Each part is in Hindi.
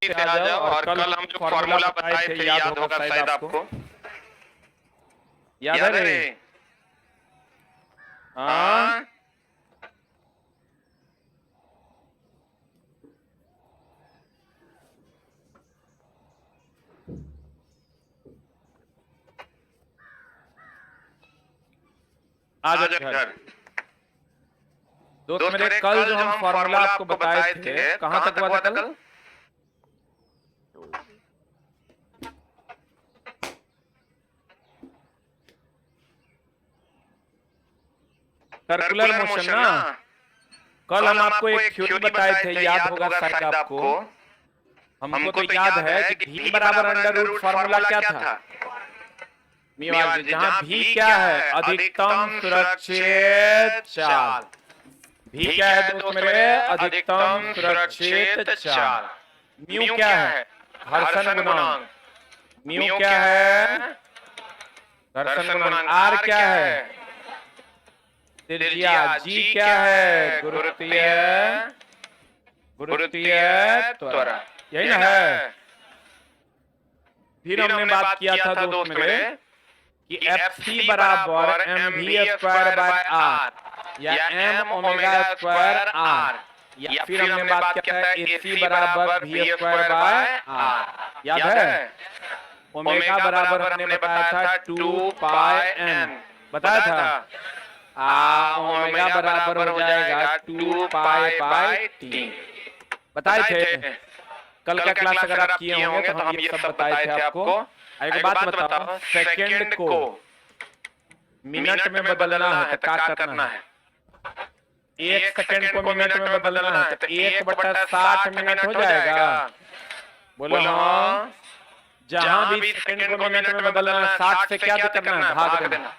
से आ जाओ। और कल हम जो फॉर्मूला बताए थे याद होगा शायद आपको, याद है रे? हाँ, आज घर दोस्त मेरे, कल जो हम फॉर्मूला आपको बताए थे कहां तक हुआ था कल? सर्कुलर मोशन ना। कल हम आपको एक थ्योरी बताए थे, याद होगा शायद आपको। हमको तो याद है कि v बराबर अंडर रूट फॉर्मूला क्या था? जहां v क्या है? अधिकतम सुरक्षित चाल। v क्या है दोस्त मेरे? अधिकतम सुरक्षित चाल। म्यू क्या है? घर्षण गुणांक। म्यू क्या है? घर्षण गुणांक। आर क्या है? त्रिज्या। जी क्या है? गुरुत्वीय त्वरण। यही ना है। फिर हमने बात किया था दोस्त मेरे कि FC बराबर mv स्क्वायर बाय r या m ओमेगा स्क्वायर r, या फिर हमने बात किया था AC बराबर v स्क्वायर बाय r। याद है? ओमेगा बराबर हमने बताया था 2 पाई n, बताया था। ओमेगा बराबर हो जाएगा 2 पाई बाय t, बताए थे। कल का क्लास अगर आप किए होंगे तो हम ये सब बताए थे आपको। एक बात बताओ, सेकंड को मिनट में बदलना है तो क्या करना है? 1 सेकंड को मिनट में बदलना है तो 1/60 मिनट हो जाएगा। बोलो हाँ। जहां भी सेकंड को मिनट में बदलना है 60 से क्या करना है? भाग देना।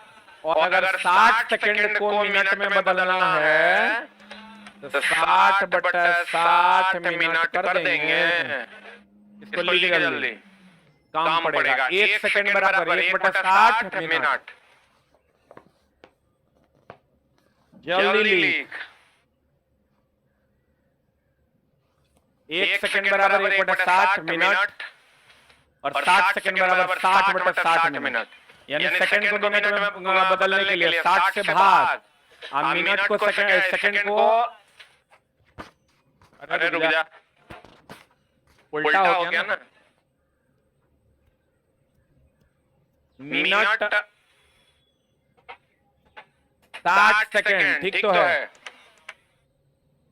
और अगर 60 सेकंड को मिनट में बदलना है तो 60/60 मिनट कर देंगे। इसको लीजिए जल्दी, काम पड़ेगा। 1 सेकंड बराबर 1/60 मिनट। जल्दी लिख। 1 सेकंड बराबर 1/60 मिनट और 60 सेकंड बराबर 60/60 मिनट। यानी सेकंड को मिनट में बदलने के लिए 60 से भाग, और मिनट को सेकंड को, अरे रुक जा, उल्टा हो गया ना। मिनट 60 सेकंड, ठीक तो है?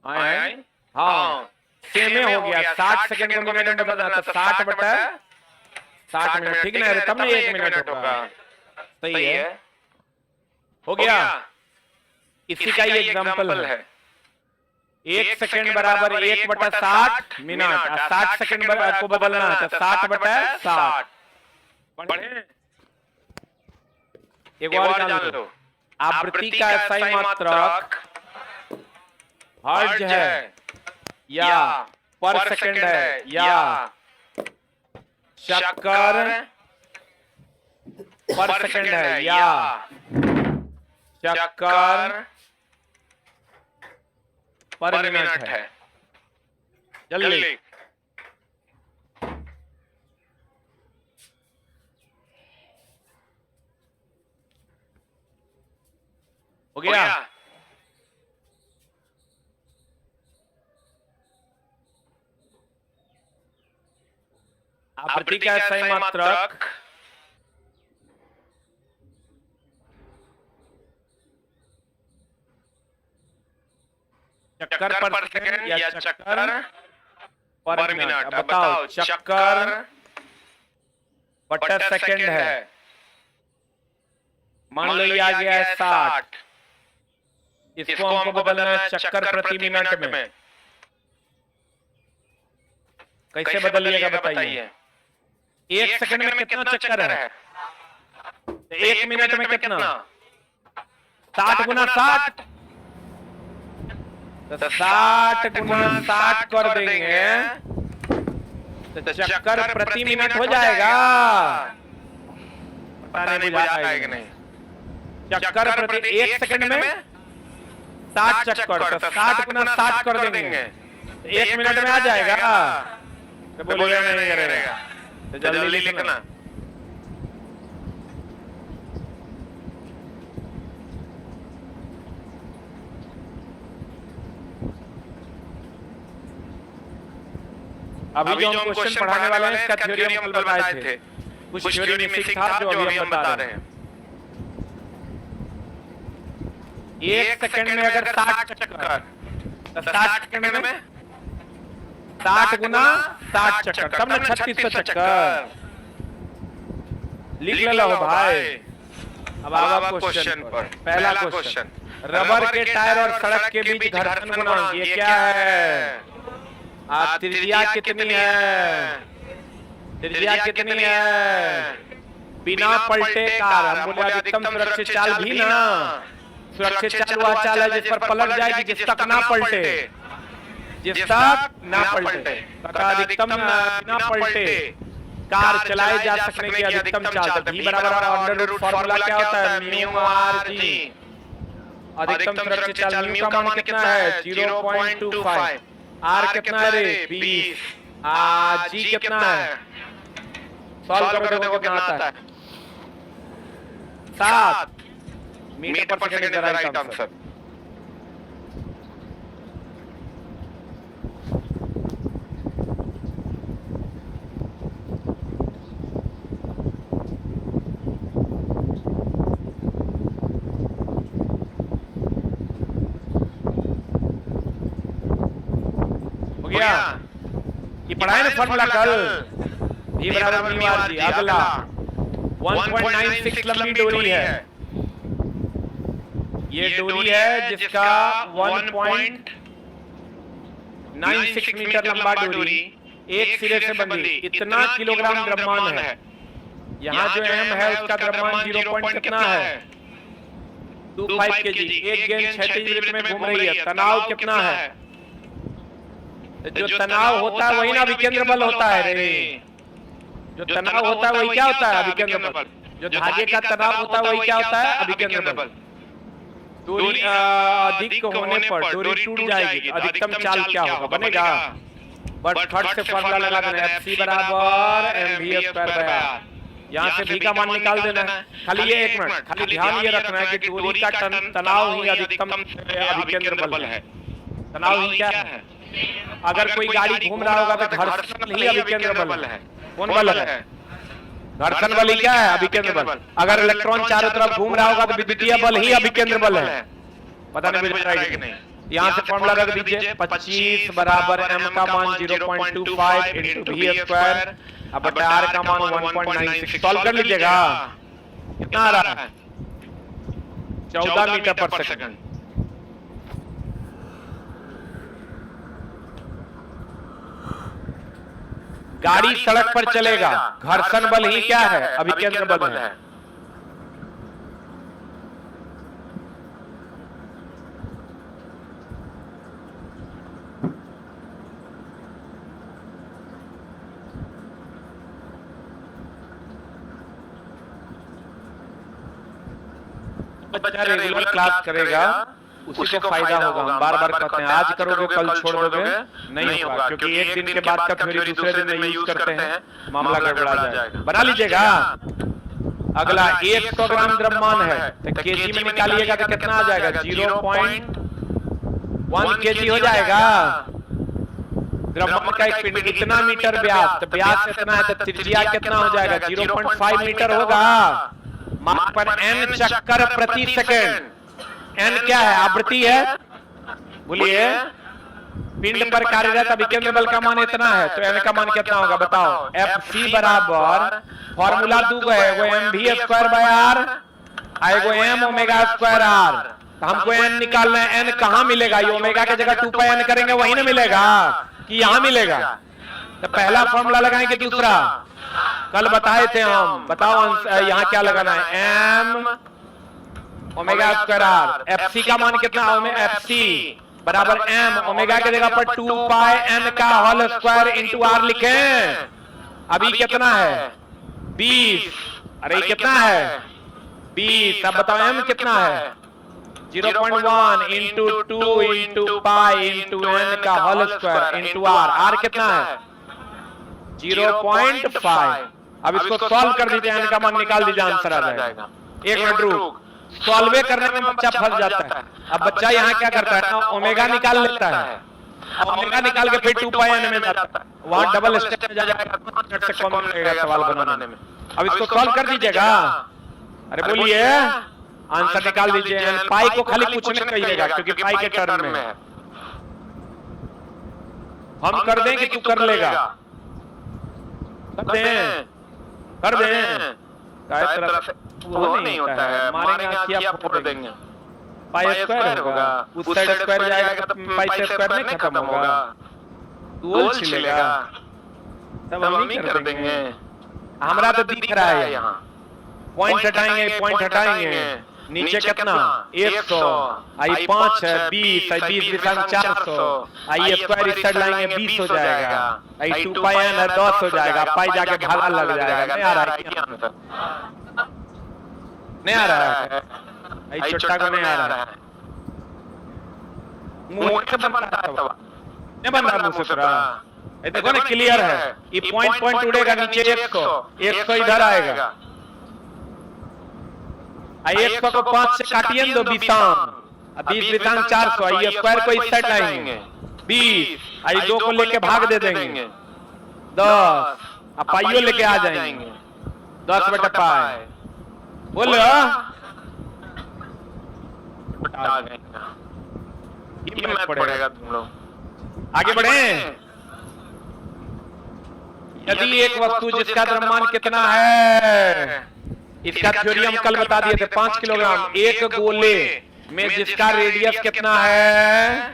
हाँ, सेम हो गया। 60 सेकंड को मिनट में बदलना तो 60/60 मिनट, ठीक ना? तब ना 1 मिनट होगा। सही है, हो गया। इसी का ही एग्जांपल है। 1 सेकंड बराबर 1/60 मिनट, 60 सेकंड को बदलना है तो 60/60। बढ़े? एक और जान लो, आवृत्ति का SI मात्रक हर्ट्ज है या पर सेकंड है या चक्कर पर सेकंड है या चक्कर पर मिनट है। जल्दी हो गया। आवृत्ति का SI मात्रक चक्कर पर सेकंड या चक्कर पर मिनट। बताओ, चक्कर बटा सेकंड है। मान लो ये आ गया है 60, इसको हमको बदलना है चक्कर प्रति मिनट में। कैसे बदलिएगा बताइए? 1 सेकंड में कितना चक्कर है? 1 मिनट में कितना? 60 गुना 60, तो 60 गुना 60 कर देंगे तो चक्कर प्रति मिनट हो जाएगा। पता नहीं बुझा है कि नहीं? चक्कर प्रति 1 सेकंड में 60 चक्कर, तो 60 गुना 60 कर देंगे तो 1 मिनट में आ जाएगा। तो बोलेगा नहीं करेगा, तो जल्दी लिखना। अभी जो हम क्वेश्चन पढ़ाने वाले हैं इसका थ्योरी हम कल बताए थे, कुछ थ्योरी मिसिंग था जो अभी हम बता रहे हैं। 1 सेकंड में अगर 60 चक्कर, तो 60 सेकंड में 60 गुना 60 चक्कर, तब ना 3600 चक्कर। लिख लो भाई। अब आवा क्वेश्चन पर। पहला क्वेश्चन, रबर के टायर और सड़क के बीच घर्षण गुणांक ये क्या है? त्रिज्या कितनी है? त्रिज्या कितनी है? बिना पलटे कार, हम बोले अधिकतम सुरक्षित चाल भी ना, सुरक्षित चाल वह चाल है जिस पर पलट जाएगी, जिस तक ना पलटे, जिस तक ना पलटे। अधिकतम बिना पलटे कार चलाई जा सकने की अधिकतम चाल, v बराबर अंडर रूट फार्मूला क्या होता है? Mu R G. अधिकतम सुरक्षित चाल म्यू का मान कितना है? 0.25। आर कितना है रे? 20। जी कितना है? सॉल्व करो देखो कितना आता है। 7 मीटर पर सेकंड का राइट आंसर। ये पढ़ाए ना फॉर्मूला कल, ये बराबर म्यू आर जी। अगला 1.96 लंबी डोरी है, ये डोरी है जिसका 1.96 मीटर लंबा डोरी एक सिरे से बंधी, इतना किलोग्राम द्रव्यमान है। यहाँ जो एम है उसका द्रव्यमान 0 कितना है? 25 केजी। एक गेंद क्षैतिज वृत्त में घूम रही है, तनाव कितना है? जो तनाव होता है वही ना अभिकेंद्र बल होता है रे। जो तनाव होता है वही क्या होता है? अभिकेंद्र बल। जो धागे का तनाव होता है वही क्या होता है? अभिकेंद्र बल। दूरी अधिक होने पर डोरी टूट जाएगी, अधिकतम चाल क्या होगा? बनेगा बट फट से फॉर्मूला लगा देना, Fc बराबर mv² बाय r। यहाँ से v का मान निकाल देना है। खाली ये 1 मिनट, खाली ध्यान ये रखना है कि डोरी का तनाव ही अधिकतम अभिकेंद्र बल है। तनाव ही क्या है? अगर कोई गाड़ी घूम रहा होगा तो घर्षण ही अभिकेंद्र बल है। कौन बल है? घर्षण बल ही क्या है? अभिकेंद्र बल। अगर इलेक्ट्रॉन चारों तरफ घूम रहा होगा तो विद्युतीय बल ही अभिकेंद्र बल है। पता नहीं मिल रहा है कि नहीं? यहाँ से फॉर्मूला रख दीजिए, 25 बराबर m का मान 0.25 इंटू v², अब r का मान 1.96। सॉल्व कर लीजिएगा। कितना आ रहा है? 14 मीटर पर सेकंड। गाड़ी सड़क पर चलेगा, घर्षण बल ही क्या है? अभिकेंद्र बल है। बच्चा रेगुलर क्लास करेगा उसी को फायदा होगा। हम बार बार कहते हैं आज करोगे कल छोड़ दोगे, नहीं होगा, क्योंकि एक दिन के बाद का थ्योरी दूसरे दिन में यूज करते हैं, मामला गड़बड़ा जाएगा। बना लीजिएगा। अगला 100 ग्राम द्रव्यमान है तो केजी में निकालिएगा तो कितना आ जाएगा? 0.1 केजी हो जाएगा। द्रव्यमान का एक पिंड, इतना मीटर व्यास, तो व्यास इतना है तो त्रिज्या कितना हो जाएगा? 0.5 मीटर होगा। माप पर n चक्कर प्रति सेकंड। n क्या है? आवृत्ति है। बोलिए, पिंड पर कार्यरत अभिकेंद्र बल का मान इतना है तो n का मान कितना होगा? बताओ। Fc बराबर फॉर्मूला दूगो है, वो mv² बाय r, आएगो m ओमेगा² r। तो हमको n निकालना है। n कहाँ मिलेगा? ये ओमेगा की जगह 2πn करेंगे वही ना मिलेगा कि यहाँ मिलेगा? तो पहला फॉर्मूला लगाएंगे, दूसरा कल बताए थे हम। बताओ यहाँ क्या लगाना है? m omega r। Fc का मान कितना? Fc बराबर m ओमेगा की जगह पर 2πn का होल स्क्वायर इंटू r लिखें। अभी कितना है? 20। अरे कितना है? 20। अब बताओ m कितना है? 0.1 into 2 into pi into n का whole square into r। r कितना है? 0.5। अब इसको सॉल्व कर दीजिए, n का मान निकाल दीजिए, आंसर आ जाएगा। एक मिनट रुक, सॉल्वे करने में बच्चा फंस जाता है। अब बच्चा यहाँ क्या करता है ना, ओमेगा निकाल लेता है, ओमेगा निकाल के फिर 2 पाई n में जाता है, वहां डबल स्टेप में जाएगा, 5 मिनट से कम लगेगा सवाल बनाने में। अब इसको सॉल्व कर दीजिएगा। अरे बोलिए, आंसर निकाल दीजिए। पाई को खाली पूछने कहिएगा, क्योंकि पाई के टर्म में है। हम कर दें कि तू कर लेगा? कर दें, कर दें। तरह से वो नहीं होता है, मारेंगे आखिया फोड़ देंगे। पाई स्क्वायर होगा, उस साइड स्क्वायर जाएगा तो पाई से स्क्वायर नहीं खत्म होगा, गोल छिलेगा, तब हम ही कर देंगे। हमरा तो दिख रहा है यहाँ, पॉइंट हटाएंगे, पॉइंट हटाएंगे, नीचे कितना 100, आई 5 है 20, आई 20 दिशा 400, आई स्क्वायर इस साइड लाएंगे 20 हो जाएगा, आई 2 पाई n है 10 हो जाएगा, पाई जाके भागा लग जाएगा। नहीं आ रहा है क्या आंसर? नहीं आ रहा है, आई छोटा को नहीं आ रहा है, मुंह से बनता है, नहीं बन रहा मुंह से पूरा। ये देखो ना, क्लियर है, ये पॉइंट पॉइंट उड़ेगा नीचे 100 इधर आएगा, 100 को 5 से काटिए दो 20, 20 दिशा 400, आई स्क्वायर को इस साइड लाएंगे 20, आई 2 को लेके भाग दे देंगे 10, अब पाइयो लेके आ जाएंगे 10 बटा पाई। बोलो ये मैथ पड़ेगा तुम लोग। आगे बढ़े। यदि एक वस्तु जिसका द्रव्यमान कितना है, इसका थ्योरी हम कल बता दिए थे, 5 किलोग्राम, एक गोले में जिसका रेडियस कितना है,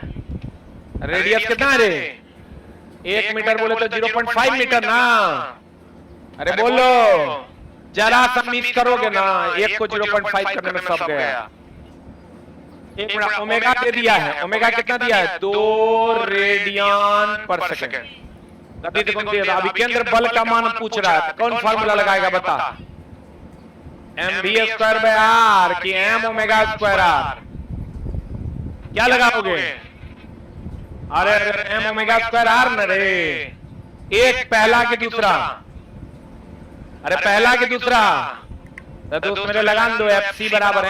रेडियस कितना है रे? 1 मीटर बोले तो 0.5 मीटर ना। अरे बोलो, जरा सा मिस करोगे ना, 1 को 0.5 करने में सब गया। एक मिनट, ओमेगा दे दिया है, ओमेगा कितना दिया है? 2 रेडियन पर सेकंड। अभी देखो अभी केंद्र बल का मान पूछ रहा है, कौन फार्मूला लगाएगा बता? mv स्क्वायर बाय आर कि m ओमेगा स्क्वायर आर? क्या लगाओगे? अरे m ओमेगा स्क्वायर आर न रे, एक पहला के दूसरा, अरे पहला के दूसरा, तो दोस्त मेरे लगान दो, fc बराबर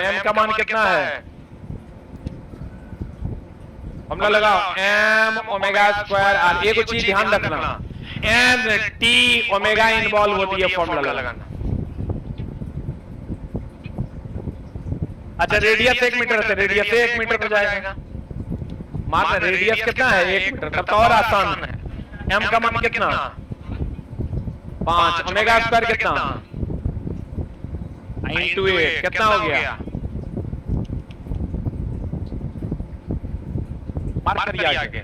m का मान कितना है? हम लोग लगाओ m ओमेगा स्क्वायर आर। एक चीज ध्यान रखना, n t ओमेगा इन्वॉल्व होती है फॉर्मूला लगाना। अच्छा, रेडियस 1 मीटर है, रेडियस 1 मीटर हो जाएगा। मान रेडियस कितना है? 1 मीटर, तब तो और आसान है। m का मान कितना? 5, ओमेगा स्क्वायर कितना? इंटू 8 कितना हो गया? मार करिए आगे,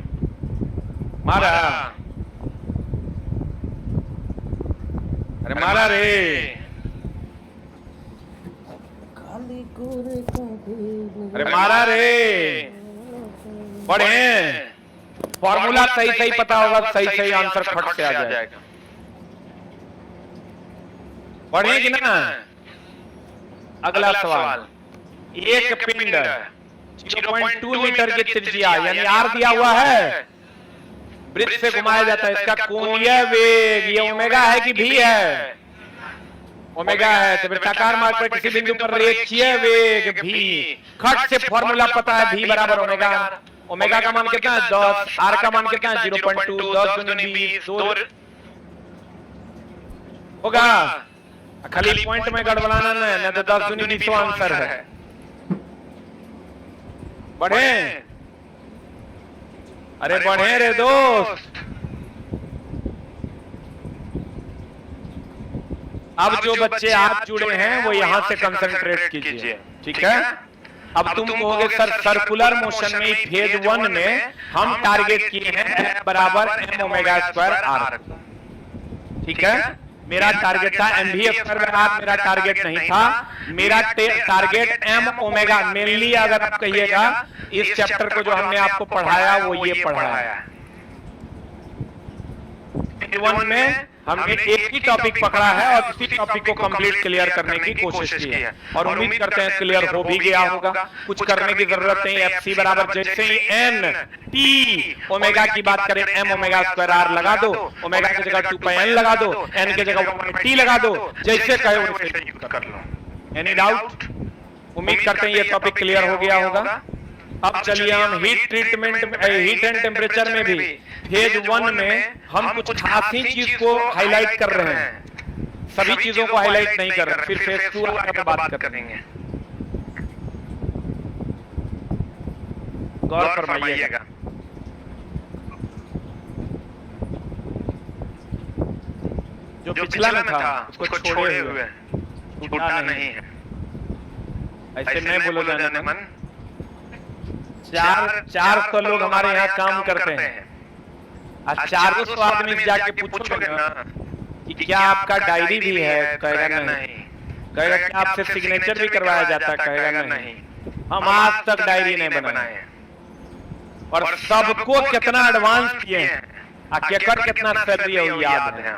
मारा, अरे मारा रे, अरे मारा रे। पढ़े, फॉर्मूला सही सही पता होगा, सही सही आंसर फट से आ जाएगा। पढ़े कि ना? अगला सवाल, एक पिंड 0.2 मीटर की त्रिज्या यानी आर दिया हुआ है, वृत्त से घुमाया जाता है, इसका कोणीय वेग ये ओमेगा है कि भी है? ओमेगा है, तो वृत्ताकार मार्ग पर किसी बिंदु पर रेखीय वेग भी, खट से फॉर्मूला पता है, भी बराबर ओमेगा। ओमेगा का मान कितना है? 10, आर का मान कितना है? 0.2, 10 दूनी 20 होगा। खाली पॉइंट में गड़बड़ाना नहीं, तो 10 दूनी 20 आंसर है। बढ़े, अरे बढ़े रे दोस्त। अब जो बच्चे हाथ जुड़े हैं वो यहां से कंसंट्रेट कीजिए, ठीक है? अब तुम कहोगे सर सर्कुलर मोशन में फेज 1 में हम टारगेट किए हैं बराबर m ओमेगा स्क्वायर आर, ठीक है? मेरा टारगेट था mv स्क्वायर बाय आर, मेरा टारगेट नहीं था, मेरा टारगेट m ओमेगा। मेनली अगर आप कहिएगा इस चैप्टर को जो हमने आपको पढ़ाया वो ये पढ़ाया, 1 में हमने एक ही टॉपिक पकड़ा है और उसी टॉपिक को कंप्लीट क्लियर करने की कोशिश की है और उम्मीद करते हैं क्लियर हो भी गया होगा। कुछ करने की जरूरत नहीं। एफ सी बराबर जैसे ही एन टी ओमेगा की बात करें, एम ओमेगा स्क्वायर आर लगा दो, ओमेगा की जगह 2 लगा दो, एन की जगह टी लगा दो, जैसे कहे वैसे कर लो। Any doubt? उम्मीद करते हैं ये टॉपिक क्लियर हो गया होगा। अब चलिए हम heat treatment, heat and temperature में भी फेज 1 में हम कुछ खास ही चीज को हाईलाइट कर रहे हैं, सभी चीजों को हाईलाइट नहीं कर रहे। फिर फेज 2 पर बात करेंगे। गौर फरमाइएगा। जो पिछला में था उसको छोड़े हुए छूटा नहीं है। ऐसे नहीं बोलो जाने मन। चार तो लोग हमारे यहाँ काम करते हैं। आज 400 आदमी जाके पूछोगे ना कि क्या आपका डायरी भी है, कहेगा नहीं। कहेगा कि आपसे सिग्नेचर भी करवाया जाता है, कहेगा नहीं। हम आज तक डायरी नहीं बनाए और सबको कितना एडवांस किए हैं, केकर कितना सैलरी है याद है।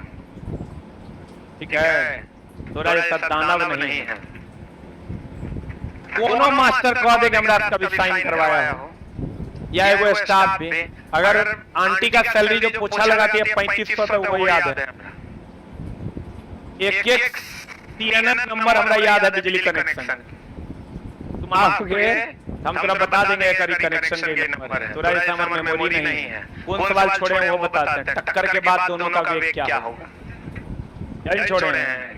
ठीक है, थोड़ा ये दानव नहीं है। कोनो मास्टर कह देगा हमरा कभी साइन करवाया हो या वो स्टाफ भी। अगर आंटी का सैलरी जो पोछा लगाती है 3500 तो वो याद है। एक सीएनएन नंबर हमरा याद है, बिजली कनेक्शन। तुम आओगे हम तुरा बता देंगे कनेक्शन के नंबर है। थोड़ा ऐसा हमारी मेमोरी नहीं है। कौन सवाल छोड़े वो बताते हैं। टक्कर के बाद दोनों का वेग क्या होगा, यही छोड़े हैं।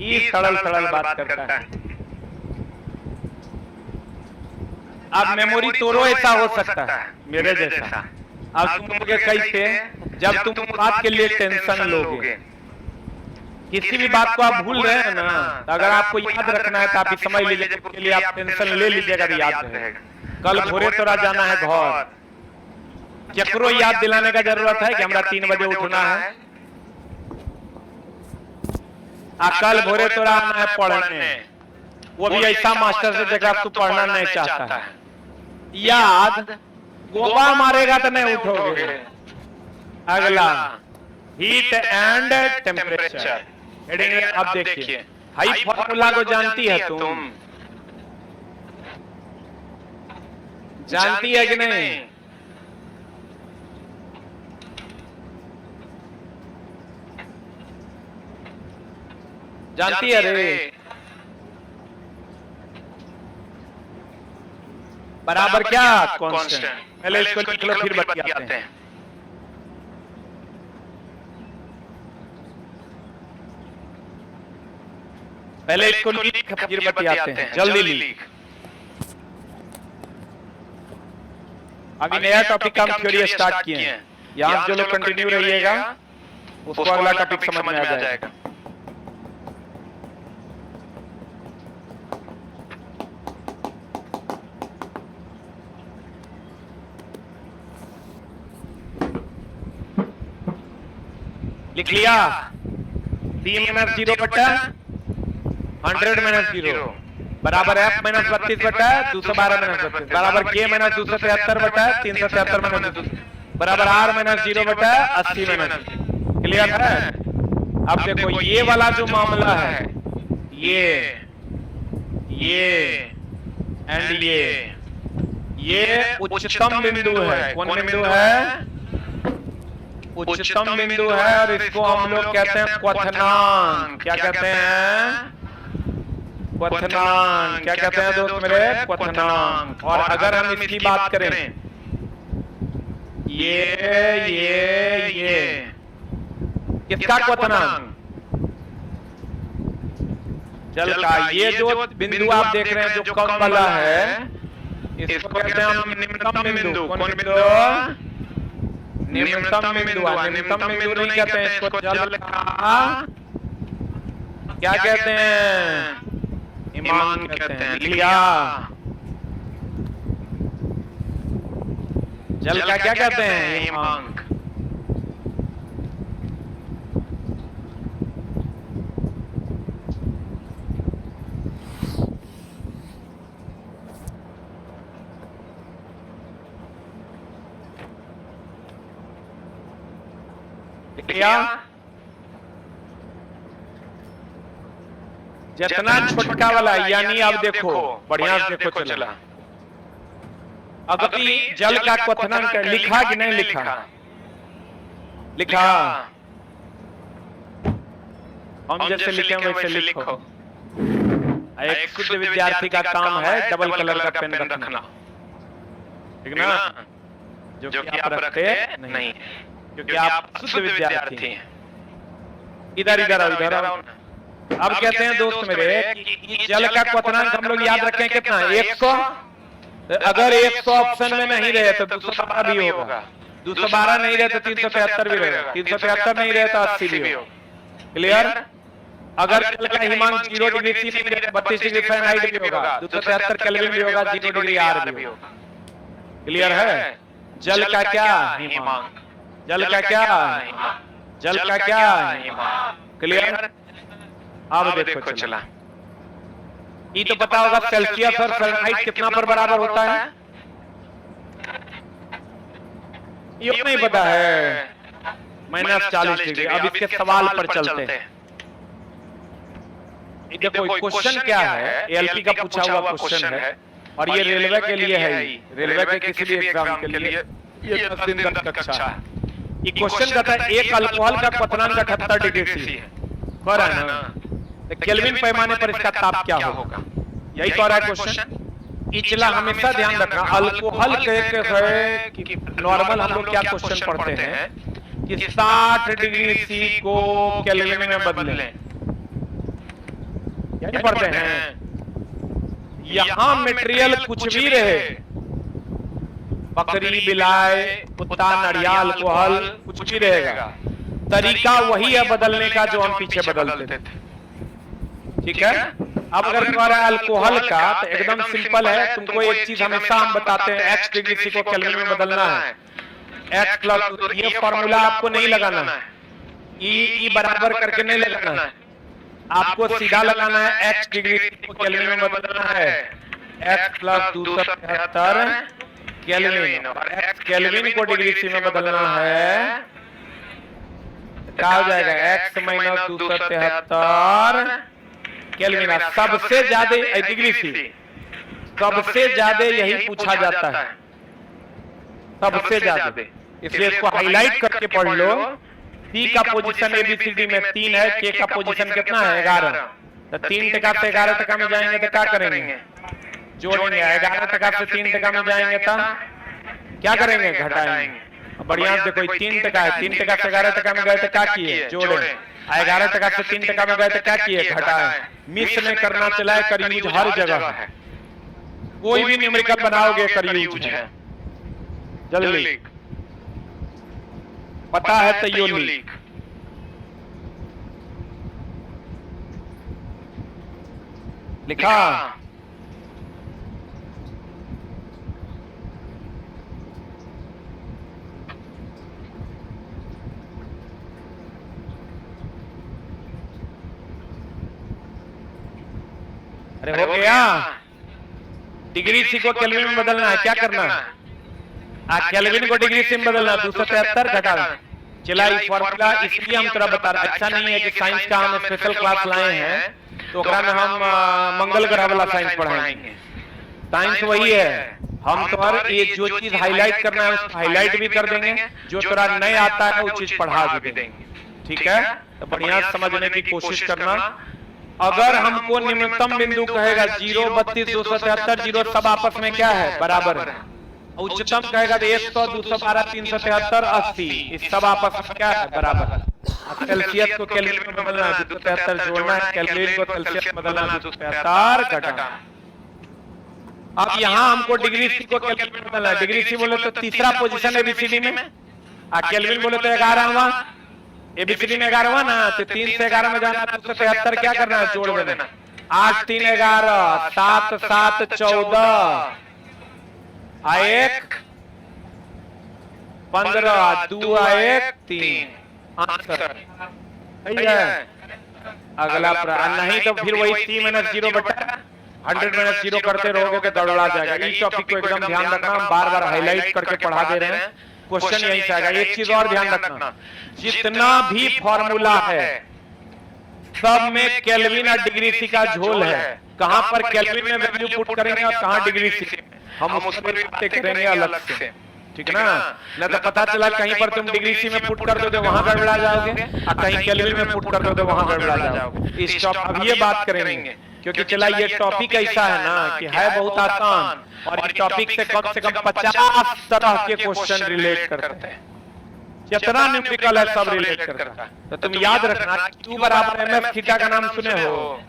ये सरल बात करता है। अब मेमोरी तोड़ो ऐसा हो सकता है मेरे जैसा। अब तुम लोगे कैसे, जब तुम बात के लिए टेंशन लोगे, किसी भी बात को आप भूल रहे हैं ना, तो अगर आपको याद रखना है तो आप समझ लीजिए के लिए आप टेंशन ले लीजिएगा, याद रहेगा। कल भोरे तोरा जाना है घर, केकरो याद दिलाने का जरूरत है कि हमरा 3 बजे उठना है। कल भोरे तोरा आना है पढ़ने, वो भी ऐसा मास्टर से जगह तू पढ़ना नहीं चाहता है। याद गोबा मारेगा तो नहीं उठोगे। अगला हीट एंड टेम्परेचर हेडिंग। अब देखिए हाई फॉर्मूला को जानती है तुम, जानती है कि नहीं? जानती है रे। बराबर क्या कांस्टेंट। पहले इसको लिख लो फिर बतियाते हैं। पहले इसको लिख फिर बतियाते हैं। जल्दी लिख। अभी नया टॉपिक हम थ्योरी स्टार्ट किए हैं। यहाँ जो लोग कंटिन्यू रहिएगा उसको अगला टॉपिक समझ में आ जाएगा। लिख लिया। डी माइनस 0 बटा 100 माइनस 0 बराबर एफ माइनस 32 बटा 212 माइनस 32 बराबर के माइनस 273 बटा 377 माइनस 2 बराबर आर माइनस 0 बटा 80 माइनस। क्लियर है? अब देखो ये वाला जो मामला है, ये एंड ये उच्चतम बिंदु है। कौन बिंदु है? उच्चतम बिंदु है और इसको हम लोग कहते हैं क्वथनांक। क्या कहते हैं? क्वथनांक। क्या कहते हैं दोस्त मेरे? क्वथनांक। और अगर हम इसकी बात करें, ये किसका क्वथनांक? चल का ये जो बिंदु आप देख रहे हैं जो कम वाला है, इसको कहते हैं हम निम्नतम बिंदु। कौन बिंदु? निम्नतम बिंदु। निम्नतम बिंदु नहीं कहते हैं इसको, जल का क्या कहते हैं? हिमांक कहते हैं। लिया। जल का क्या कहते हैं? हिमांक। क्या जितना छोटका वाला, यानी अब देखो बढ़िया से देखो चला, अगति जल का क्वथनांक लिखा कि नहीं लिखा? लिखा। हम जैसे लिखे वैसे लिखो। एक शुद्ध विद्यार्थी का काम है डबल कलर का पेन रखना, ठीक ना? जो कि आप रखते नहीं, क्योंकि आप शुद्ध विद्यार्थी हैं। इधर इधर इधर। अब कहते हैं दोस्त मेरे कि जल का क्वथनांक हम लोग याद रखें कितना? 100। अगर 100 ऑप्शन में नहीं रहे तो 212 भी होगा, 212 नहीं रहे तो 373 भी रहेगा, 373 नहीं रहे तो 80 भी होगा। क्लियर? अगर जल का हिमांक 0 डिग्री सी नहीं रहे 32 डिग्री फ़ारेनहाइट भी होगा, 273 केल्विन भी होगा, 0 डिग्री आर भी होगा। क्लियर है? जल का क्या हिमांक, जल का क्या, जल का क्या हिमांक। क्लियर? अब देखो चला, ये तो पता होगा सेल्सियस और फ़ारेनहाइट कितना पर बराबर होता है? ये नहीं पता है, -40 डिग्री। अब इसके सवाल पर चलते हैं। देखो क्वेश्चन क्या है, एएलपी का पूछा हुआ क्वेश्चन है और ये रेलवे के लिए है, रेलवे के किसी भी एग्जाम के लिए ये 10 दिन का कक्षा है। ये क्वेश्चन कहता है एक अल्कोहल का क्वथनांक 78 डिग्री सी है, कह रहा है ना? तो केल्विन पैमाने पर इसका ताप क्या होगा? यही कह रहा है क्वेश्चन। इचला हमेशा ध्यान रखना, अल्कोहल है कि नॉर्मल हम लोग क्या क्वेश्चन पढ़ते हैं कि 60 डिग्री सी को केल्विन में बदलें, यही पढ़ते हैं। यहां मटेरियल कुछ भी रहे, बकरी, बिलाय, कुत्ता, नड़ियाल, अल्कोहल कुछ भी रहेगा, तरीका वही है बदलने का जो हम पीछे बदलते थे। ठीक है? अब अगर तुम्हारा अल्कोहल का तो एकदम सिंपल है, तुमको एक चीज हमेशा हम बताते हैं, x डिग्री सी को केल्विन में बदलना है, x प्लस, ये फॉर्मूला आपको नहीं लगाना है, ई बराबर करके नहीं लगाना है, आपको सीधा लगाना है x डिग्री सी को केल्विन में बदलना है, x प्लस 273 केल्विन, और x केल्विन को डिग्री सी में बदलना है, क्या हो जाएगा? x minus 273 kelvin. सबसे ज्यादा डिग्री सी, सबसे ज्यादा यही पूछा जाता है, सबसे ज्यादा, इसलिए इसको हाईलाइट करके पढ़ लो। सी का पोजीशन एबीसीडी में 3 है, के का पोजीशन कितना है? 11। तो 3 टका से 11 टका में जाएंगे तो क्या करेंगे? जोड़ेंगे। 11 टका से 3 टका में जाएंगे तो क्या करेंगे? घटाएंगे। बढ़िया देखो 3 टका है, 3 टका से 11 टका में गए तो क्या किए? जोड़े। 11 टका से 3 टका में गए तो क्या किए? घटाए। मिस में करना चला है, कर यूज हर जगह है, कोई भी न्यूमेरिकल बनाओगे कर यूज है। जल्दी पता है तो यो लिख। लिखा? अरे हो गया। डिग्री सी को केल्विन में बदलना है, क्या करना है? केल्विन को डिग्री सी में बदलना, 273 घटाना। चला ये फॉर्मूला इसलिए हम तेरा बता रहे, अच्छा नहीं है कि साइंस का हम स्पेशल क्लास लाए हैं तो हम मंगल ग्रह वाला साइंस पढ़ाएंगे। साइंस वही है, हम तुम्हारे ये जो चीज हाईलाइट करना है उसको हाईलाइट भी कर देंगे, जो तेरा नहीं आता है वो चीज पढ़ा भी देंगे। ठीक है? तो बढ़िया समझने की कोशिश करना। अगर हमको न्यूनतम बिंदु कहेगा 0, 32, 273, 0 सब आपस में क्या है? बराबर है। उच्चतम कहेगा तो 100, 212, 373, 80 इस सब आपस में क्या है? बराबर है। सेल्सियस को केल्विन में बदलना है, 273 जोड़ना है, केल्विन को सेल्सियस में बदलना है, 273 घटाना। अब यहाँ हमको डिग्री सी को केल्विन में बदलना है। डिग्री सी बोले तो तीसरा पोजीशन है एबीसीडी में, केल्विन बोले तो 11वां, एबीसीडी में 11वां ना, तो 3 से 11 में जाना, 273 क्या करना है? जोड़ देना। 8, 3, 11, 7, 7, 14, 1, 15, 2, 1, 3 आंसर सही है। अगला प्रश्न नहीं तो फिर वही C - 0 बटा 100 - 0 करते रहोगे तो गड़बड़ा जाएगा। इस टॉपिक को एकदम ध्यान रखना, हम बार बार हाईलाइट करके पढ़ा दे रहे हैं, क्वेश्चन यही से आएगा। एक चीज और ध्यान रखना, जितना भी फॉर्मूला है सब में केल्विन और डिग्री सी का झोल है। कहां पर केल्विन में वैल्यू पुट करेंगे और कहां डिग्री सी में, हम उस पर बातें करेंगे अलग से, ठीक है ना। न तो पता चला कहीं पर तुम डिग्री सी में पुट कर दो तो वहां गड़बड़ा जाओगे, और कहीं केल्विन में पुट कर दो तो वहां गड़बड़ा जाओगे। इस टॉपिक अब ये बात करेंगे, क्योंकि चला ये टॉपिक ऐसा है ना कि है बहुत आसान, और इस टॉपिक से कम 50 तरह के क्वेश्चन रिलेट करते हैं। जितना न्यूमेरिकल है सब रिलेट करता है। तो तुम याद रखना, Q बराबर mf थीटा का नाम सुने हो?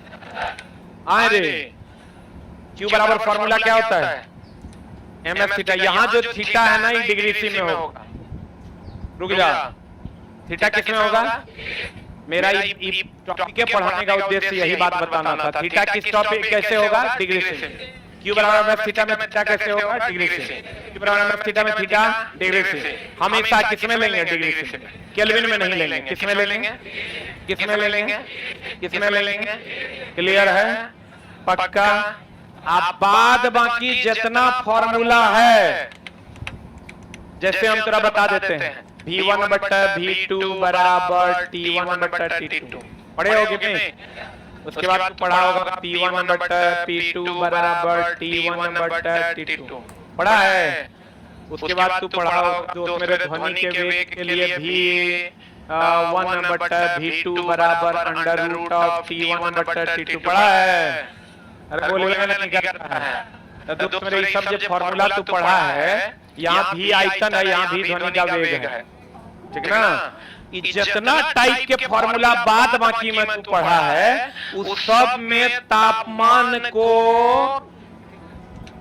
आए रे, Q बराबर फॉर्मूला क्या होता है? mf theta. यहाँ जो थीटा है ना, ये डिग्री सी में होगा। रुक जा, थीटा किस में होगा? मेरा टॉपिक के पढ़ाने का उद्देश्य यही बात बताना था। थीटा किस टॉपिक कैसे होगा? डिग्री से। Q बराबर mf थीटा में थीटा कैसे होगा? डिग्री से। Q बराबर mf थीटा में थीटा डिग्री से। हमेशा किस में लेंगे? डिग्री से। केल्विन में नहीं लेंगे। किस में ले लेंगे? किस में ले लेंगे? किस में ले लेंगे? क्लियर है? पक्का? अब बाद बाकी जितना फॉर्मूला है, जैसे हम तेरा बता देते हैं, V1 बटा V2 बराबर T1 बटा T2 पढ़े होगे नहीं? उसके बाद तू पढ़ा होगा P1 बटा P2 बराबर T1 बटा T2 पढ़ा है। उसके बाद तू पढ़ा होगा दोस्त मेरे ध्वनि के वेग के लिए V1 बटा V2 बराबर अंडर रूट ऑफ T1 बटा T2 पढ़ा है। अरे बोलेगा नहीं कर रहा है तो दोस्त मेरे ये सब जो फॉर्मूला तू पढ़ा है, यहाँ भी आयतन है, यहाँ भी ध्वनि का वेग है, ठीक है ना। जितना टाइप के फॉर्मूला बाद बाकी में तू पढ़ा है, उस सब में तापमान को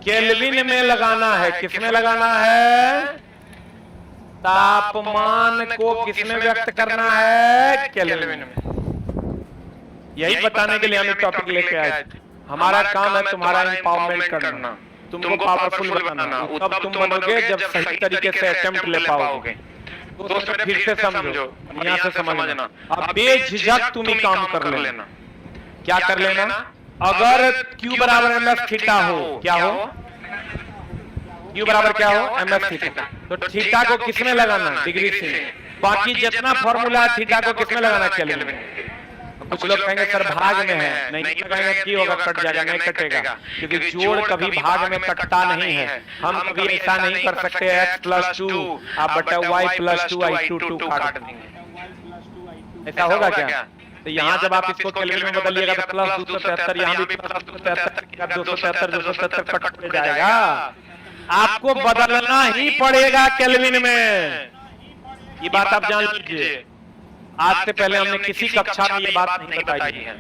केल्विन में लगाना है। किस में लगाना है? तापमान को किस में व्यक्त करना है? केल्विन में। यही बताने के लिए हम टॉपिक लेके आए थे। हमारा काम है तुम्हारा एम्पावरमेंट करना, तुमको पावरफुल बनाना। तब तुम बनोगे जब सही तरीके से अटेम्प्ट ले पाओगे। तो फिर से समझो, यहाँ से समझना। अब बेझिझक तुम ही काम कर लेना। क्या कर लेना? अगर Q बराबर mf थीटा हो, क्या हो? Q बराबर क्या हो? mf theta. तो थीटा को किस में लगाना? डिग्री से। बाकी जितना फॉर्मूला है थीटा को किस में लगाना? केल्विन में। कुछ लोग कहेंगे सर भाग में है, नहीं कहेंगे कि होगा, कट जाएगा। नहीं कटेगा, क्योंकि जोड़ कभी भाग में कटता नहीं है। हम कभी ऐसा नहीं कर सकते x + 2 आप बटा y + 2i2 काट देंगे। ऐसा होगा क्या? तो यहाँ जब आप इसको केल्विन में बदलिएगा तो +273, यहाँ भी +273, 273 कट हो जाएगा। आपको बदलना ही पड़ेगा केल्विन में, ये बात आप जान लीजिए। आज से पहले हमने किसी कक्षा में ये बात नहीं बताई है,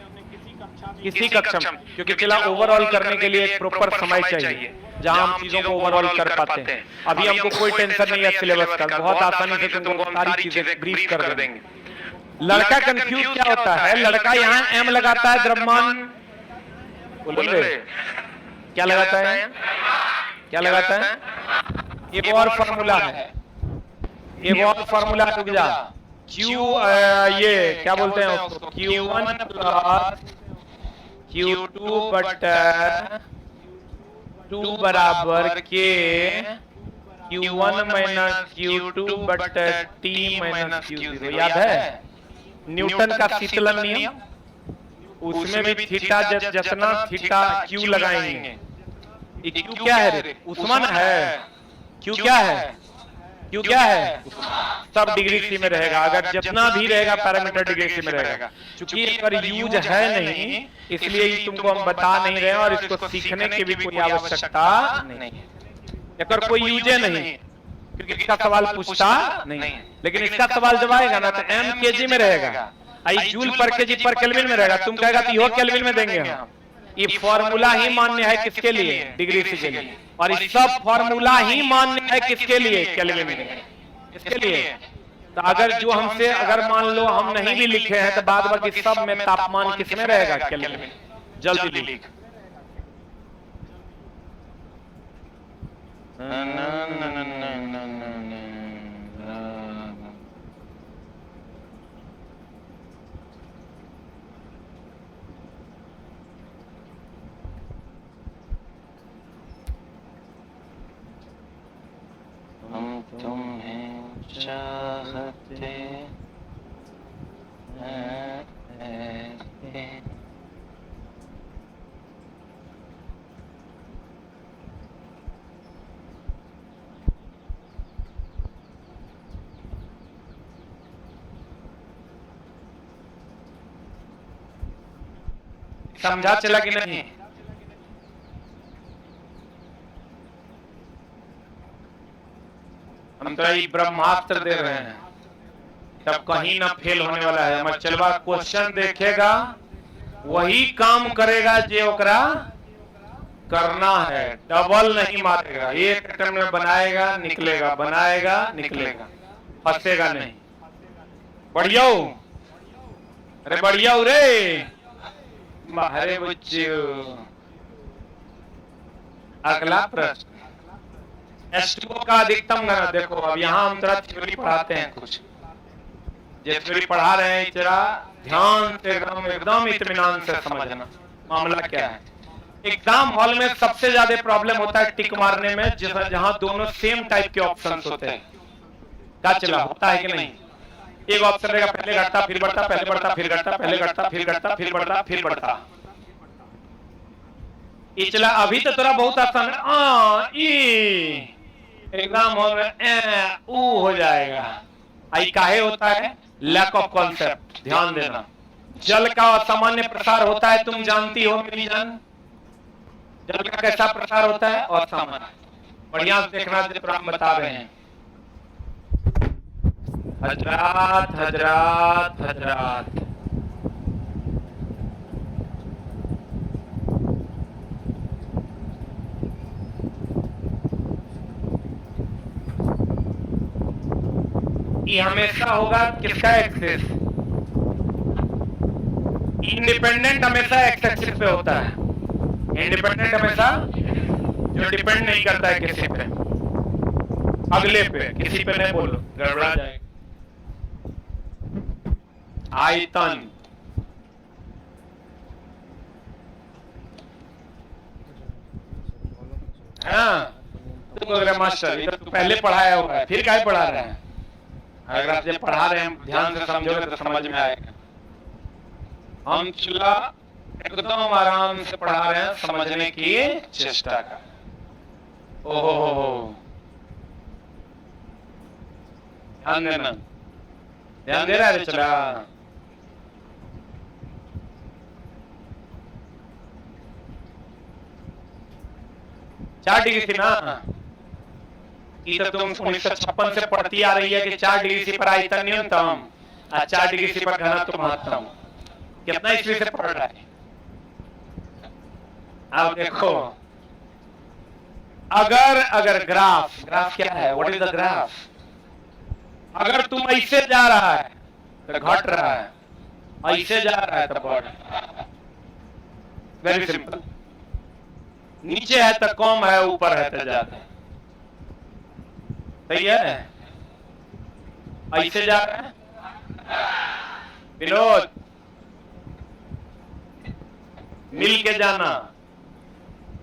किसी कक्षा में, क्योंकि चला ओवरऑल करने के लिए एक प्रॉपर समय चाहिए जहां हम चीजों को ओवरऑल कर पाते हैं। अभी हमको कोई टेंशन नहीं है सिलेबस का, बहुत आसानी से तुमको सारी चीजें ब्रीफ कर देंगे। लड़का कंफ्यूज क्या होता है? लड़का यहाँ m लगाता है द्रव्यमान, बोले क्या लगाता है? क्या लगाता है? एक और फॉर्मूला है, एक और फॉर्मूला रुक जा। Q ये क्या बोलते हैं उसको? Q1 + Q2 बटा 2 बराबर K Q1 - Q2 बटा T - Q0। याद है न्यूटन का शीतलन नियम? उसमें भी थीटा जितना थीटा Q लगाएंगे। Q क्या है रे? उष्मन है। Q क्या है? Q क्या है? सब डिग्री सी में रहेगा। अगर जितना भी रहेगा पैरामीटर डिग्री सी में रहेगा। चूंकि अगर यूज है नहीं, इसलिए तुमको हम बता नहीं रहे हैं और इसको सीखने की भी कोई आवश्यकता नहीं है। अगर कोई यूज है नहीं, क्योंकि इसका सवाल पूछता नहीं, लेकिन इसका सवाल जब आएगा ना तो m kg में रहेगा, आई जूल पर केजी पर केल्विन में रहेगा। तुम कहेगा कि यो केल्विन में देंगे हम। ये फॉर्मूला ही मान्य है किसके लिए? डिग्री सी के लिए। और ये सब फॉर्मूला ही मान्य है किसके लिए? केल्विन में। किसके लिए? तो अगर जो हमसे अगर मान लो हम नहीं भी लिखे हैं तो बाद बाकी सब में तापमान किसमें रहेगा? केल्विन में। जल्दी लिख। हम तुम्हें चाहते हैं ऐसे समझा चला कि नहीं? हम तो ये ब्रह्मास्त्र दे रहे हैं, तब कहीं ना फेल होने वाला है। हमारे चलवा क्वेश्चन देखेगा, वही काम करेगा जो ओकरा करना है, डबल नहीं मारेगा। एक अटेम्प्ट में बनाएगा निकलेगा, बनाएगा निकलेगा, फंसेगा नहीं। बढ़िया, अरे बढ़िया रे, अरे बच्चों। अगला प्रश्न, H2O का अधिकतम घनत्व। देखो अब यहाँ हम थोड़ा थ्योरी पढ़ाते हैं, कुछ जो थ्योरी पढ़ा रहे हैं जरा ध्यान से एकदम इत्मीनान से समझना मामला क्या है। एग्जाम हॉल में सबसे ज्यादा प्रॉब्लम होता है टिक मारने में, जहां दोनों सेम टाइप के ऑप्शंस होते हैं। क्या चला होता है कि नहीं? एक ऑप्शन रहेगा पहले घटता फिर बढ़ता, पहले बढ़ता फिर घटता, पहले घटता फिर घटता, फिर बढ़ता फिर बढ़ता। ये चला अभी तो थोड़ा बहुत आसान है, एग्जाम हॉल में ऊ हो जाएगा। आई काहे होता है? Lack of concept. ध्यान देना, जल का असामान्य प्रसार होता है, तुम जानती हो मेरी जान। जल का कैसा प्रसार होता है? असामान्य। बढ़िया से देखना जो हम बता रहे हैं। हजरात हजरात हजरात, ये हमेशा होगा किसका एक्सेस? इंडिपेंडेंट हमेशा एक्स एक्सिस पे होता है। इंडिपेंडेंट हमेशा जो डिपेंड नहीं करता है किसी पे, अगले पे, किसी पे नहीं बोलो गड़बड़ा जाएगा। आयतन, हाँ तुम अगर मास्टर इधर तू पहले पढ़ाया हुआ है, फिर क्या पढ़ा रहे हैं? अगर आप जब पढ़ा रहे हैं ध्यान से समझोगे तो समझ में आएगा। हम चला एकदम आराम से पढ़ा रहे हैं, समझने की चेष्टा कर। ओहो, ध्यान देना, ध्यान दे रहा है चला। चार डिग्री थी ना, ये तो तुम 1956 से पढ़ती आ रही है कि 4 डिग्री सी पर आयतन न्यूनतम और 4 डिग्री सी पर घनत्व महत्तम। कितना ईस्वी से पढ़ रहा है? अब देखो, अगर ग्राफ क्या है? What is the graph? अगर तुम ऐसे जा रहा है तो घट रहा है, ऐसे जा रहा है तो बढ़ रहा है। Very simple. नीचे है तो कम है, ऊपर है तो ज्यादा है। सही है? ऐसे जा रहा है विनोद, मिल के जाना।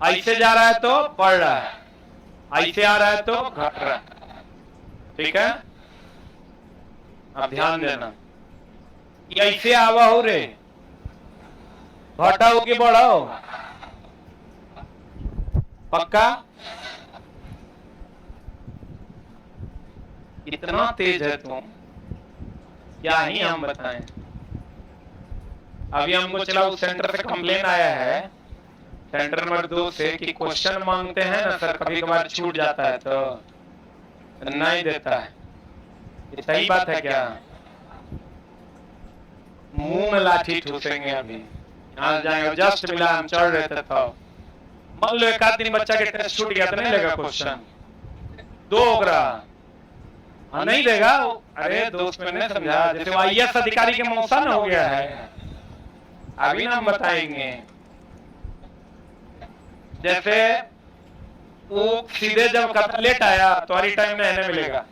ऐसे जा रहा है तो बढ़ रहा है, ऐसे आ रहा है तो घट रहा है। ठीक है? अब ध्यान देना, ऐसे आवा हो रे, घटाओ कि बढ़ाओ? पक्का? इतना तेज है तुम, क्या ही हम बताएं। अभी हमको चला उस सेंटर से कंप्लेन आया है, सेंटर नंबर 2 से, कि क्वेश्चन मांगते हैं ना सर, कभी कभार छूट जाता है तो नहीं देता है। ये सही बात है क्या? मुंह में लाठी ठूसेंगे। अभी यहाँ जाएंगे, जस्ट मिला, हम चढ़ रहे थे तो मान लो एक आध दिन बच्चा के टेस्ट छूट गया तो नहीं लेगा क्वेश्चन? 2 ओकरा नहीं देगा। अरे दोस्त मैंने समझा, जैसे IAS अधिकारी के मौसा न हो गया है, अभी ना हम बताएंगे। जैसे वो सीधे जब कथा लेट आया तो हरी टाइम में इन्हें मिलेगा।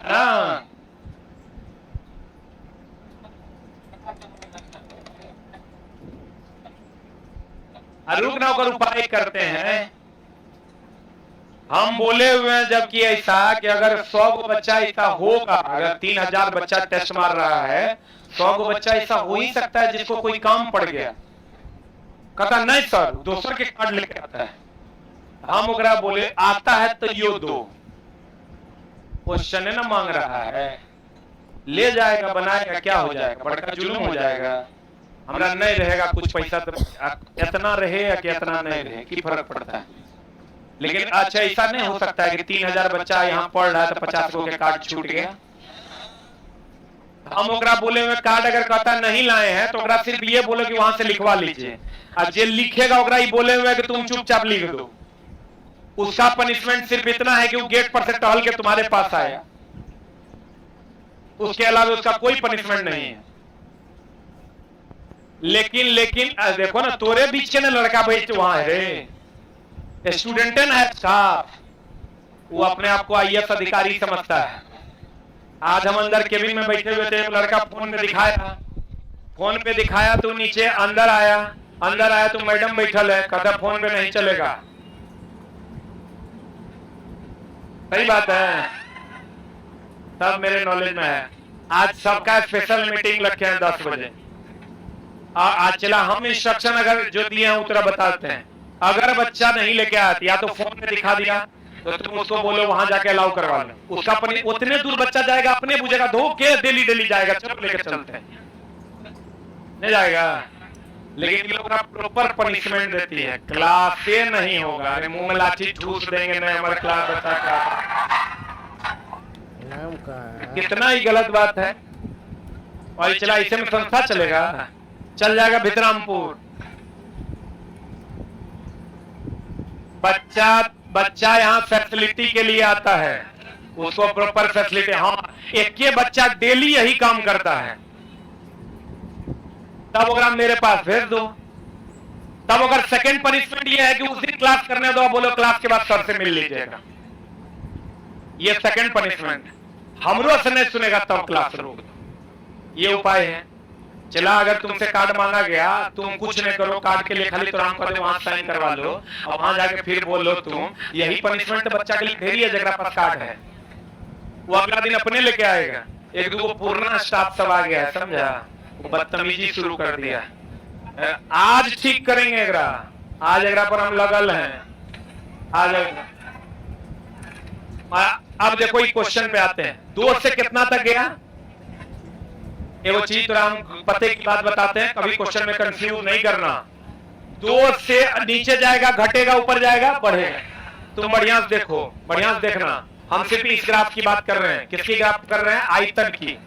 हाँ, रुकना होकर उपाय करते हैं। हम बोले हुए हैं जबकि ऐसा कि अगर 100 को बच्चा ऐसा होगा, अगर 3000 बच्चा टेस्ट मार रहा है, 100 को बच्चा ऐसा हो ही सकता है जिसको कोई काम पड़ गया। कहता नहीं सर, दूसरे के कार्ड लेके आता है। हम ओकरा बोले आता है तो यो दो, क्वेश्चन ना मांग रहा है, ले जाएगा बनाएगा, क्या हो जाएगा? बड़का जुल्म हो जाएगा। हमारा नहीं रहेगा कुछ पैसा तो इतना रहे या कि इतना नहीं रहे की फर्क पड़ता है। लेकिन अच्छा ऐसा नहीं हो सकता है कि 3000 बच्चा यहाँ पढ़ रहा है तो 50 गो के कार्ड छूट गया। हम ओकरा बोले हुए कार्ड अगर कहता नहीं लाए हैं तो ओकरा सिर्फ ये बोले कि वहां से लिखवा लीजिए, और जे लिखेगा ओकरा ये बोले हुए कि तुम चुपचाप लिख दो। उसका पनिशमेंट सिर्फ इतना है कि वो गेट पर से टहल के तुम्हारे पास आया, उसके अलावा उसका कोई पनिशमेंट नहीं है। लेकिन देखो ना, तोरे बीच के ना लड़का बैठ वहां है रे, स्टूडेंट है साहब, वो अपने आप को आईएएस अधिकारी समझता है। आज हम अंदर केबिन में बैठे हुए थे, एक लड़का फोन पे दिखाया तो नीचे अंदर आया तो मैडम बैठल है, कहता फोन पे नहीं चलेगा। सही बात है, सब मेरे नॉलेज में है। आज सबका स्पेशल मीटिंग रखे हैं 10 बजे। आज चला हम इंस्ट्रक्शन अगर जो दिए हैं उतना बताते हैं। अगर बच्चा नहीं लेके आया या तो फोन में दिखा दिया तो तुम उसको बोलो वहां जाके अलाउ करवा लो। उसका उतने दूर बच्चा जाएगा, अपने बुझेगा, धो के डेली जाएगा, चलो लेके चलते हैं, नहीं जाएगा। लेकिन ये लोग प्रॉपर पनिशमेंट देती है, क्लास से नहीं होगा। अरे मुंह में लाठी ठूस देंगे, नहीं हमारे क्लास बच्चा का, कितना ही गलत बात है। और चला इसे में संस्था चलेगा, चल जाएगा भितरामपुर। बच्चा यहाँ फैसिलिटी के लिए आता है, उसको प्रॉपर फैसिलिटी। हाँ, एक ये बच्चा डेली यही काम करता है, तब अगर मेरे पास भेज दो। तब अगर सेकंड पनिशमेंट ये है कि उस दिन क्लास करने दो, बोलो क्लास के बाद सर से मिल लीजिएगा, ये सेकंड पनिशमेंट। हमरो से नहीं सुनेगा तब क्लास रोक दो, ये उपाय है। चला अगर तुमसे कार्ड मांगा गया, तुम कुछ नहीं करो, कार्ड के लिए खाली तुरंत कर दो, वहां साइन करवा लो और वहां जाके फिर बोलो तुम। यही पनिशमेंट बच्चा के लिए ढेरी है, जगह पास कार्ड है वो अगला दिन अपने लेके आएगा। एक दो पूर्ण स्टाफ सब आ गया है, समझा, वो बदतमीजी शुरू कर दिया। आज ठीक करेंगे एकरा, आज एकरा पर हम लगल हैं। आज अब देखो ये क्वेश्चन पे आते हैं, 2 से कितना तक गया। ये वो चीज तो हम पते की बात बताते हैं, कभी क्वेश्चन में कंफ्यूज नहीं करना। 2 से नीचे जाएगा, घटेगा, ऊपर जाएगा, बढ़ेगा। तुम बढ़िया से देखो, बढ़िया से देखना। हम सिर्फ इस ग्राफ की बात कर रहे हैं। किसकी ग्राफ कर रहे हैं? आयतन की।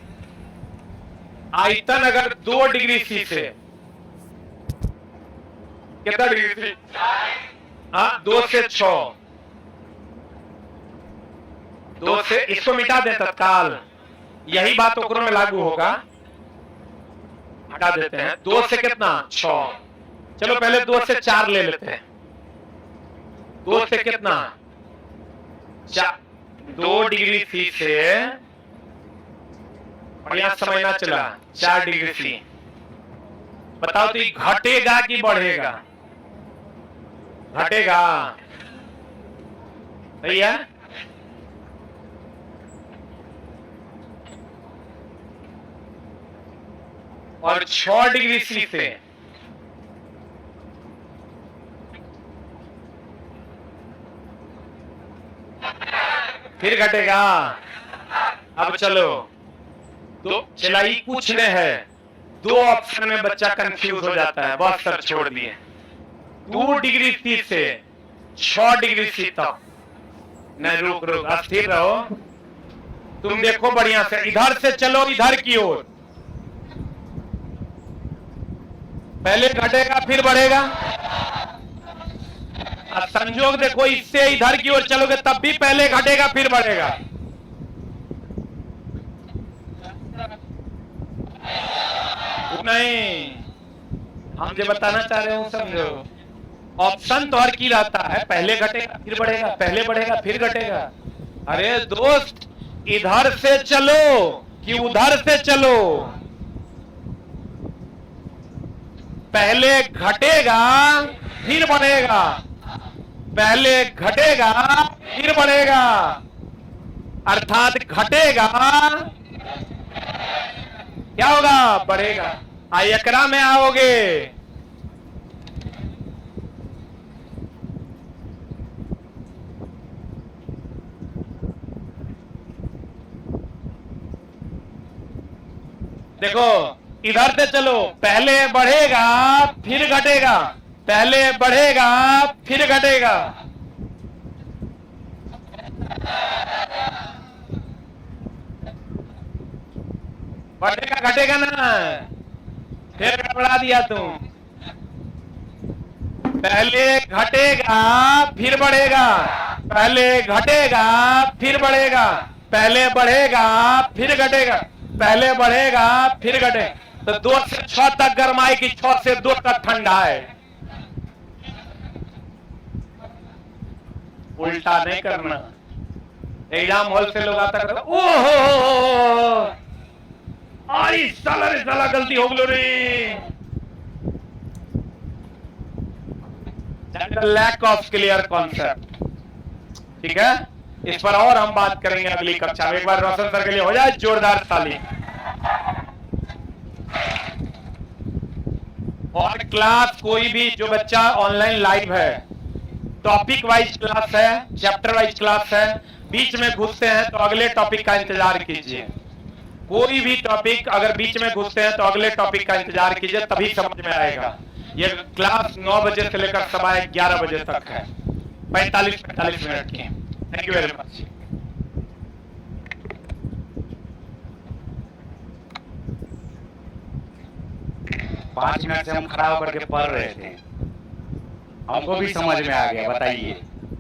आयतन अगर 2 डिग्री सी से, कितना डिग्री सी? 2 से 6, 2 से, इसको मिटा दें तत्काल, यही बात ओकरों में लागू होगा। हटा देते हैं। 2 से कितना? 6। चलो पहले 2 से 4 ले लेते हैं। 2 से कितना? 2 डिग्री सी से, बढ़िया समझना चला, 4 डिग्री सी। बताओ तो ये घटेगा कि बढ़ेगा? घटेगा, सही है। और 6 डिग्री सी से फिर घटेगा। अब चलो, तो चलाई पूछने हैं, 2 ऑप्शन में बच्चा कंफ्यूज हो जाता है, बस सर छोड़ दिए। 2 डिग्री सी से 6 डिग्री सी तक, नहीं रुक, अस्थिर रहो। तुम देखो बढ़िया से, इधर से चलो इधर की ओर, पहले घटेगा फिर बढ़ेगा। संजोग देखो, इससे इधर की ओर चलोगे तब भी पहले घटेगा फिर बढ़ेगा। नहीं, हम जो बताना चाह रहे हो समझो, ऑप्शन तो हर की रहता है, पहले घटेगा फिर बढ़ेगा, पहले बढ़ेगा फिर घटेगा। अरे दोस्त, इधर से चलो कि उधर से चलो, पहले घटेगा फिर बढ़ेगा, पहले घटेगा फिर बढ़ेगा। अर्थात घटेगा, क्या होगा? बढ़ेगा। एकरा में आओगे, देखो इधर से चलो, पहले बढ़ेगा फिर घटेगा, पहले बढ़ेगा फिर घटेगा। बढ़ेगा घटेगा ना, फिर गड़बड़ा दिया तुम। पहले घटेगा फिर बढ़ेगा, पहले घटेगा फिर बढ़ेगा, पहले बढ़ेगा फिर घटेगा, पहले बढ़ेगा फिर घटेगा। तो 2 से 6 तक गर्माई की 6 से 2 तक ठंडा है। उल्टा नहीं करना। एग्जाम हॉल से लोग आता करते ओहो आई साला गलती हो गई रे। Lack of clear concept. ठीक है, इस पर और हम बात करेंगे अगली कक्षा में। एक बार रोशन सर के लिए हो जाए जोरदार ताली। और क्लास कोई भी जो बच्चा ऑनलाइन लाइव है, टॉपिक वाइज क्लास है, चैप्टर वाइज क्लास है, बीच में घुसते हैं तो अगले टॉपिक का इंतजार कीजिए। कोई भी टॉपिक अगर बीच में घुसते हैं तो अगले टॉपिक का इंतजार कीजिए, तभी समझ में आएगा। ये क्लास 9 बजे से लेकर सवा 11 बजे तक है, 45 मिनट की। Thank you very much. 5 minute से हम खड़ा होकर के पढ़ रहे थे, हमको भी समझ में आ गया। बताइए